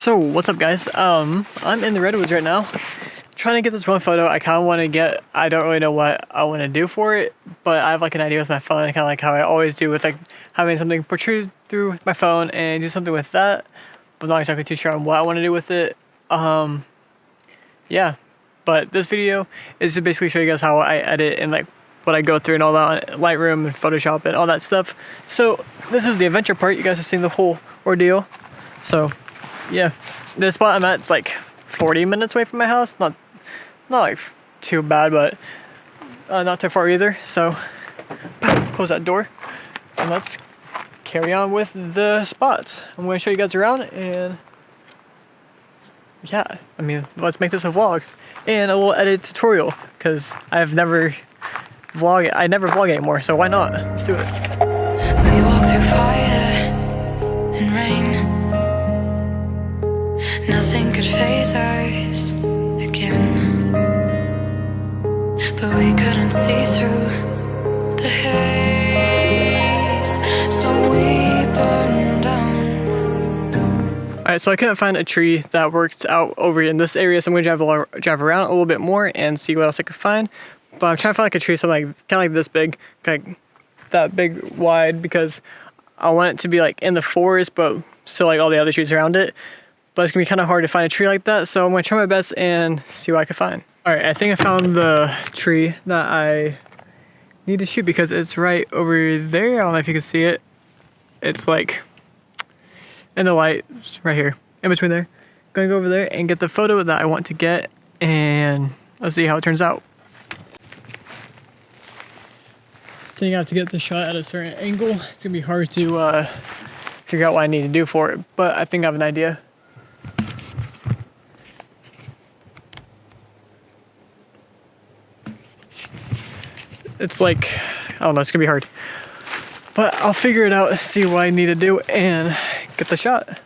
So what's up, guys? I'm in the redwoods right now trying to get this one photo I kind of want to get. I don't really know what I want to do for it, but I have like an idea with my phone, kind of like how I always do with like having something protrude through my phone and do something with that, but I'm not exactly too sure on what I want to do with it. Yeah, but this video is to basically show you guys how I edit and like what I go through and all that on Lightroom and Photoshop and all that stuff. So this is the adventure part. You guys have seen the whole ordeal. So yeah, the spot I'm at, it's like 40 minutes away from my house. Not like too bad, but not too far either. So close that door and let's carry on with the spots. I'm going to show you guys around, and yeah, I mean, let's make this a vlog and a little edit tutorial, because I never vlog anymore, so why not? Let's do it. We walk through fire and rain. Nothing could faze us again, but we couldn't see through the haze, so we burned down. Alright, so I couldn't find a tree that worked out over in this area, so I'm going to drive around a little bit more and see what else I could find. But I'm trying to find like a tree something like, kind of like this big, like that big wide, because I want it to be like in the forest, but still like all the other trees around it. But it's going to be kind of hard to find a tree like that, so I'm going to try my best and see what I can find. Alright, I think I found the tree that I need to shoot, because it's right over there. I don't know if you can see it. It's like in the light, right here, in between there. Going to go over there and get the photo that I want to get, and let's see how it turns out. I think I have to get the shot at a certain angle. It's going to be hard to figure out what I need to do for it, but I think I have an idea. It's like, I don't know, it's gonna be hard, but I'll figure it out, see what I need to do, and get the shot.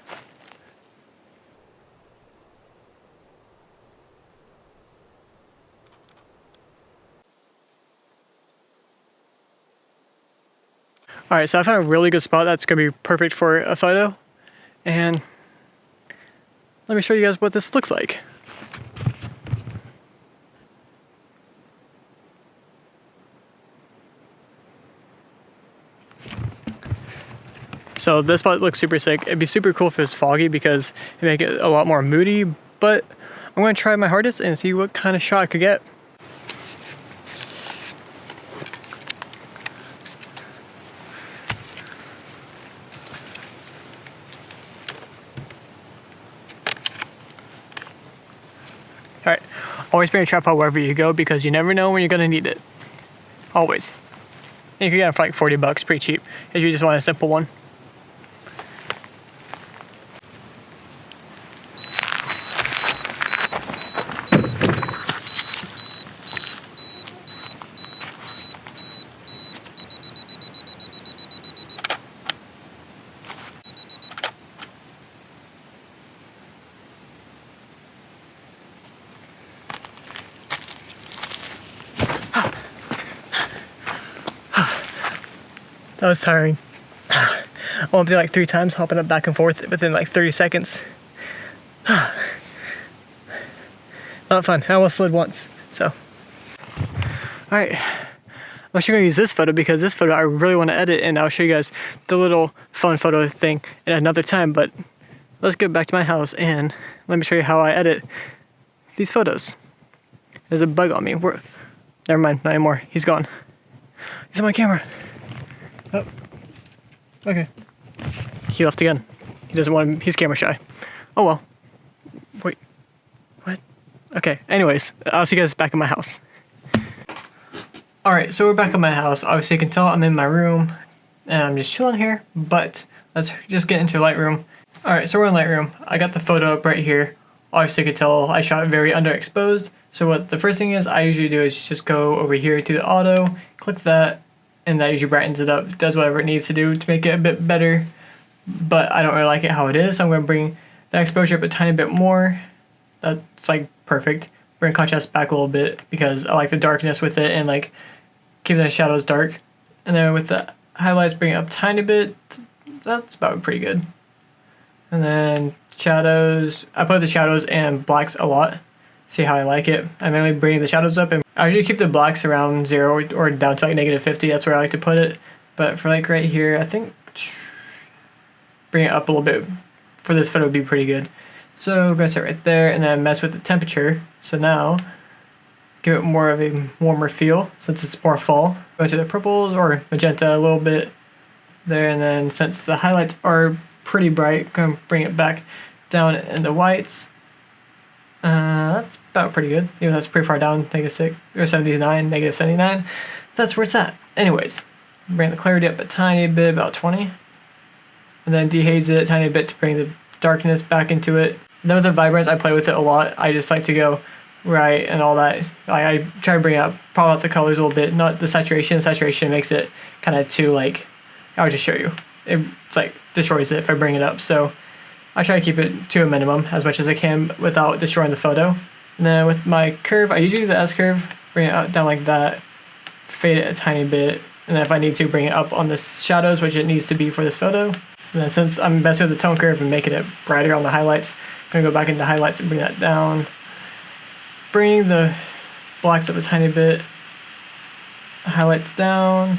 Alright, so I found a really good spot that's gonna be perfect for a photo, and let me show you guys what this looks like. So this spot looks super sick. It'd be super cool if it was foggy, because it'd make it a lot more moody, but I'm gonna try my hardest and see what kind of shot I could get. Alright, always bring a tripod wherever you go, because you never know when you're gonna need it. Always. And you can get it for like 40 bucks, pretty cheap, if you just want a simple one. That was tiring. I went through like 3 times, hopping up back and forth within like 30 seconds. Not fun. I almost slid once, so. Alright, I'm actually going to use this photo, because this photo I really want to edit, and I'll show you guys the little phone photo thing at another time, but let's get back to my house and let me show you how I edit these photos. There's a bug on me. Never mind, not anymore. He's gone. He's on my camera. Oh, okay. He left again. He doesn't want him, he's camera shy. Oh well. Wait, what? Okay, anyways, I'll see you guys back in my house. Alright, so we're back in my house. Obviously you can tell I'm in my room, and I'm just chilling here, but let's just get into Lightroom. Alright, so we're in Lightroom. I got the photo up right here. Obviously you can tell I shot it very underexposed. So what the first thing is I usually do is just go over here to the auto, click that, and that usually brightens it up, does whatever it needs to do to make it a bit better, but I don't really like it how it is, so I'm going to bring the exposure up a tiny bit more. That's like perfect. Bring contrast back a little bit, because I like the darkness with it, and like keep the shadows dark. And then with the highlights, bring it up a tiny bit. That's about pretty good. And then shadows. I play with the shadows and blacks a lot. See how I like it. I mainly bring the shadows up, and I usually keep the blacks around 0 or down to like -50. That's where I like to put it. But for like right here, I think bring it up a little bit for this photo would be pretty good. So I'm gonna set right there and then mess with the temperature. So now give it more of a warmer feel since it's more fall. Go into the purples or magenta a little bit there, and then since the highlights are pretty bright, gonna bring it back down in the whites. That's about pretty good, even though it's pretty far down, -6 or 79, -79. That's where it's at. Anyways, bring the clarity up a tiny bit, about 20, and then dehaze it a tiny bit to bring the darkness back into it. Then with the vibrance, I play with it a lot. I just like to go right and all that. I try to bring up, pop out the colors a little bit, not the saturation. Saturation makes it kind of too like, I'll just show you. It's like destroys it if I bring it up. So I try to keep it to a minimum as much as I can without destroying the photo. And then with my curve, I usually do the S curve, bring it out down like that, fade it a tiny bit, and then if I need to, bring it up on the shadows, which it needs to be for this photo. And then since I'm messing with the tone curve and making it brighter on the highlights, I'm gonna go back into highlights and bring that down. Bring the blacks up a tiny bit, highlights down,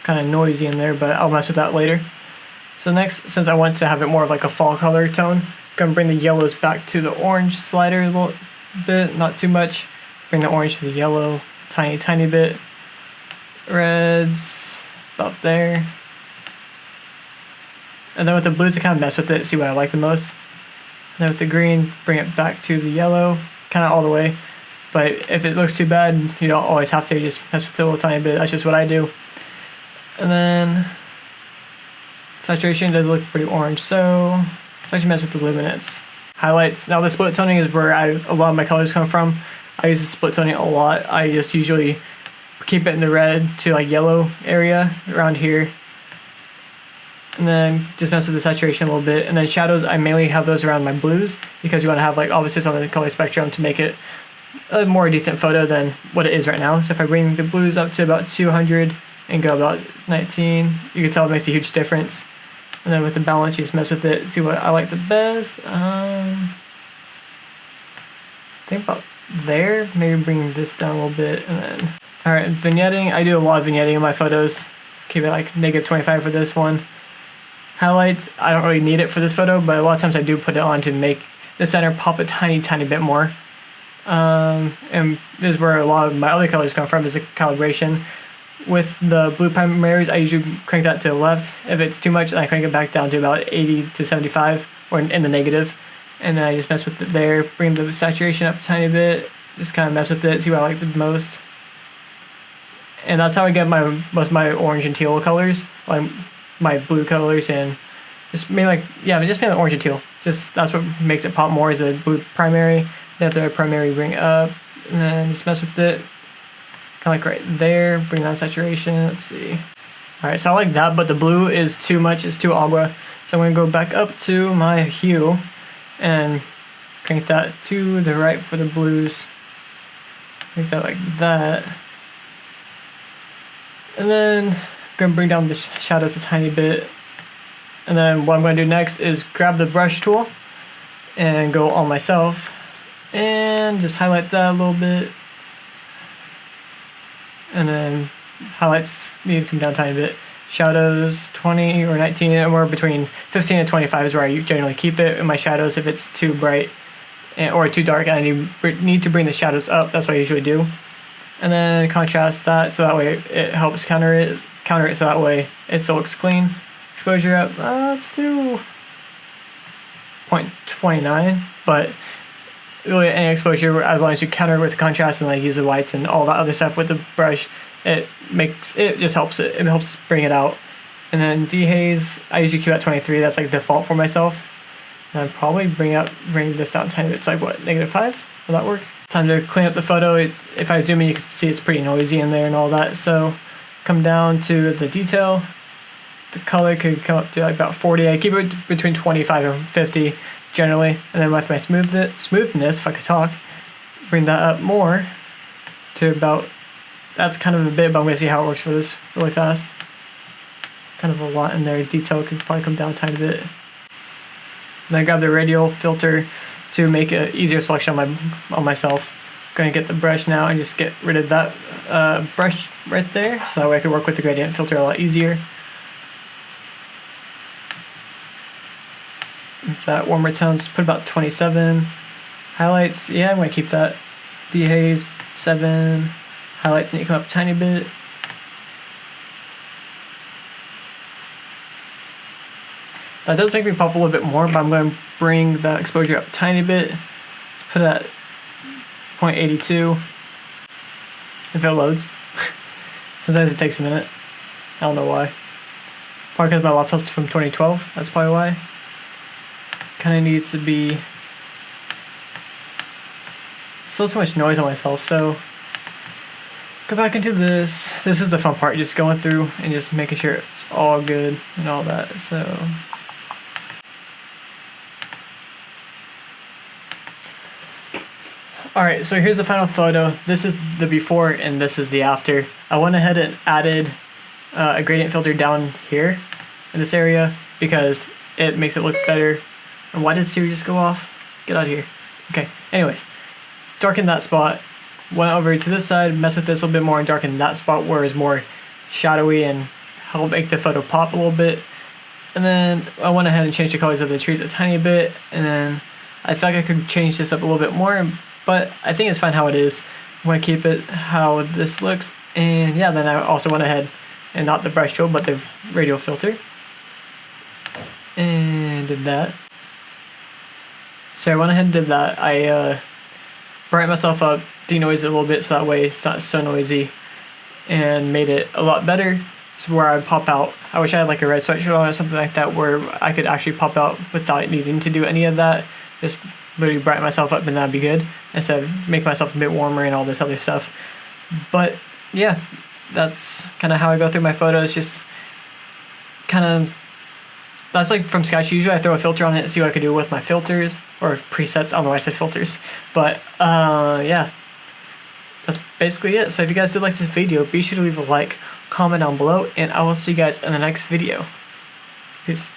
kind of noisy in there, but I'll mess with that later. So next, since I want to have it more of like a fall color tone, I'm gonna bring the yellows back to the orange slider a little bit, not too much. Bring the orange to the yellow, tiny bit. Reds, about there. And then with the blues, I kind of mess with it, see what I like the most. And then with the green, bring it back to the yellow, kind of all the way. But if it looks too bad, you don't always have to, just mess with it a little tiny bit. That's just what I do. And then saturation does look pretty orange, so let's actually mess with the luminance. Highlights. Now the split toning is where a lot of my colors come from. I use the split toning a lot. I just usually keep it in the red to like yellow area around here. And then just mess with the saturation a little bit. And then shadows, I mainly have those around my blues because you want to have like opposites on the color spectrum to make it a more decent photo than what it is right now. So if I bring the blues up to about 200 and go about 19, you can tell it makes a huge difference. And then with the balance, you just mess with it, see what I like the best. I think about there, maybe bring this down a little bit, and then, all right, vignetting. I do a lot of vignetting in my photos. Keep it like -25 for this one. Highlights, I don't really need it for this photo, but a lot of times I do put it on to make the center pop a tiny bit more. And this is where a lot of my other colors come from, is a calibration. With the blue primaries, I usually crank that to the left. If it's too much, I crank it back down to about 80 to 75, or in the negative. And then I just mess with it there, bring the saturation up a tiny bit, just kind of mess with it, see what I like the most. And that's how I get most of my orange and teal colors, like my blue colors, and just mainly just mainly orange and teal. Just that's what makes it pop more, is the blue primary. Then after the primary, bring it up, and then just mess with it. Kind of like right there, bring down saturation, let's see. All right, so I like that, but the blue is too much, it's too agua. So I'm gonna go back up to my hue and crank that to the right for the blues. Make that like that. And then I'm gonna bring down the shadows a tiny bit. And then what I'm gonna do next is grab the brush tool and go on myself and just highlight that a little bit. And then highlights need to come down a tiny bit. Shadows 20 or 19, or between 15 and 25 is where I generally keep it in my shadows. If it's too bright or too dark and I need to bring the shadows up, that's what I usually do. And then contrast that so that way it helps counter it so that way it still looks clean. Exposure up, let's do 0.29, but really any exposure, as long as you counter it with contrast and like use the whites and all that other stuff with the brush, it just helps it. It helps bring it out. And then dehaze, I usually keep at 23. That's like default for myself. And I'd probably bring this down a tiny bit to like what, -5? Will that work? Time to clean up the photo. If I zoom in, you can see it's pretty noisy in there and all that. So come down to the detail. The color could come up to like about 40. I keep it between 25 and 50 generally. And then with my smoothness, if I could talk, bring that up more to about, that's kind of a bit, but I'm going to see how it works for this really fast. Kind of a lot in there. Detail could probably come down a tiny bit. And then I grab the radial filter to make an easier selection on myself. Going to get the brush now and just get rid of that brush right there, so that way I can work with the gradient filter a lot easier. With that warmer tones, put about 27. Highlights, yeah, I'm going to keep that. Dehaze, 7. Highlights need to come up a tiny bit. That does make me pop a little bit more, but I'm going to bring that exposure up a tiny bit. Put it at 0.82. If it loads. Sometimes it takes a minute. I don't know why. Probably because my laptop's from 2012. That's probably why. Kind of needs to be still too much noise on myself, so go back into this. This is the fun part, just going through and just making sure it's all good and all that. So alright, so here's the final photo. This is the before and this is the after. I went ahead and added a gradient filter down here in this area because it makes it look better. And why did Siri just go off? Get out of here. Okay, anyways, darken that spot. Went over to this side, mess with this a little bit more and darken that spot where it's more shadowy and help make the photo pop a little bit. And then I went ahead and changed the colors of the trees a tiny bit, and then I felt like I could change this up a little bit more, but I think it's fine how it is. I'm going to keep it how this looks. And yeah, then I also went ahead and not the brush tool, but the radial filter. And did that. So I went ahead and did that. I brightened myself up, denoised it a little bit so that way it's not so noisy, and made it a lot better. So where I pop out, I wish I had like a red sweatshirt on or something like that where I could actually pop out without needing to do any of that. Just literally brighten myself up and that'd be good, instead of make myself a bit warmer and all this other stuff. But yeah, that's kind of how I go through my photos. Just kind of, that's like from scratch. Usually I throw a filter on it and see what I can do with my filters or presets. I don't know why I said filters, but yeah, that's basically it. So if you guys did like this video, be sure to leave a like, comment down below, and I will see you guys in the next video. Peace.